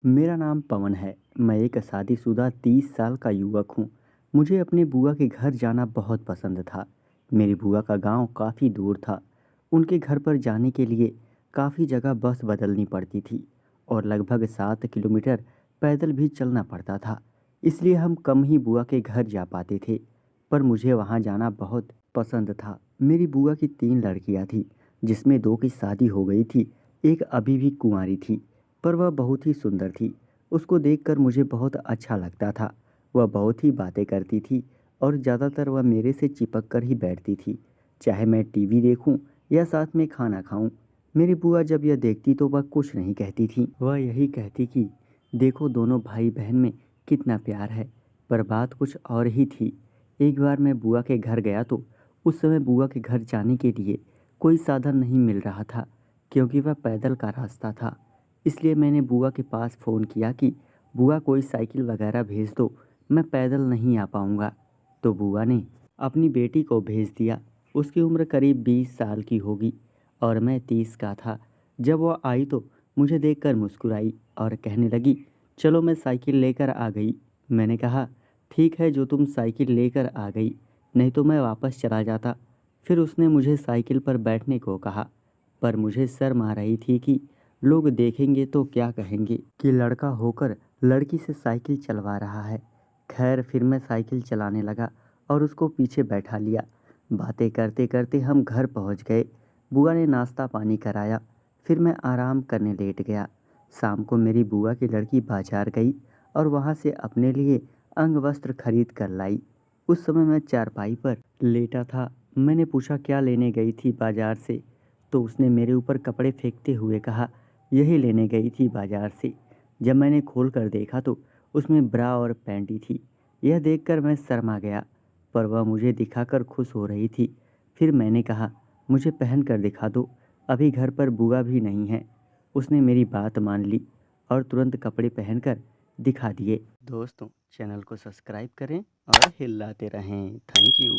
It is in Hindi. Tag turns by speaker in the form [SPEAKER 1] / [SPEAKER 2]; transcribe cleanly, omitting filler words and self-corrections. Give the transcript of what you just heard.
[SPEAKER 1] मेरा नाम पवन है। मैं एक शादीशुदा 30 साल का युवक हूँ। मुझे अपनी बुआ के घर जाना बहुत पसंद था। मेरी बुआ का गांव काफ़ी दूर था। उनके घर पर जाने के लिए काफ़ी जगह बस बदलनी पड़ती थी और लगभग 7 किलोमीटर पैदल भी चलना पड़ता था। इसलिए हम कम ही बुआ के घर जा पाते थे, पर मुझे वहाँ जाना बहुत पसंद था। मेरी बुआ की 3 लड़कियाँ थीं, जिसमें 2 की शादी हो गई थी, एक अभी भी कुंवारी थी। पर वह बहुत ही सुंदर थी। उसको देखकर मुझे बहुत अच्छा लगता था। वह बहुत ही बातें करती थी और ज़्यादातर वह मेरे से चिपक कर ही बैठती थी, चाहे मैं टीवी देखूं या साथ में खाना खाऊं। मेरी बुआ जब यह देखती तो वह कुछ नहीं कहती थी। वह यही कहती कि देखो दोनों भाई बहन में कितना प्यार है। पर बात कुछ और ही थी। एक बार मैं बुआ के घर गया तो उस समय बुआ के घर जाने के लिए कोई साधन नहीं मिल रहा था, क्योंकि वह पैदल का रास्ता था। इसलिए मैंने बुआ के पास फ़ोन किया कि बुआ कोई साइकिल वगैरह भेज दो, मैं पैदल नहीं आ पाऊँगा। तो बुआ ने अपनी बेटी को भेज दिया। उसकी उम्र करीब 20 साल की होगी और मैं 30 का था। जब वह आई तो मुझे देखकर मुस्कुराई और कहने लगी, चलो मैं साइकिल लेकर आ गई। मैंने कहा, ठीक है जो तुम साइकिल लेकर आ गई, नहीं तो मैं वापस चला जाता। फिर उसने मुझे साइकिल पर बैठने को कहा, पर मुझे शर्म आ रही थी कि लोग देखेंगे तो क्या कहेंगे कि लड़का होकर लड़की से साइकिल चलवा रहा है। खैर फिर मैं साइकिल चलाने लगा और उसको पीछे बैठा लिया। बातें करते करते हम घर पहुंच गए। बुआ ने नाश्ता पानी कराया। फिर मैं आराम करने लेट गया। शाम को मेरी बुआ की लड़की बाजार गई और वहां से अपने लिए अंग वस्त्र खरीद कर लाई। उस समय मैं चारपाई पर लेटा था। मैंने पूछा क्या लेने गई थी बाजार से, तो उसने मेरे ऊपर कपड़े फेंकते हुए कहा, यही लेने गई थी बाजार से। जब मैंने खोल कर देखा तो उसमें ब्रा और पैंटी थी। यह देखकर मैं शर्मा गया, पर वह मुझे दिखाकर खुश हो रही थी। फिर मैंने कहा, मुझे पहन कर दिखा दो, अभी घर पर बुआ भी नहीं है। उसने मेरी बात मान ली और तुरंत कपड़े पहनकर दिखा दिए। दोस्तों, चैनल को सब्सक्राइब करें और हिलाते रहें। Thank you.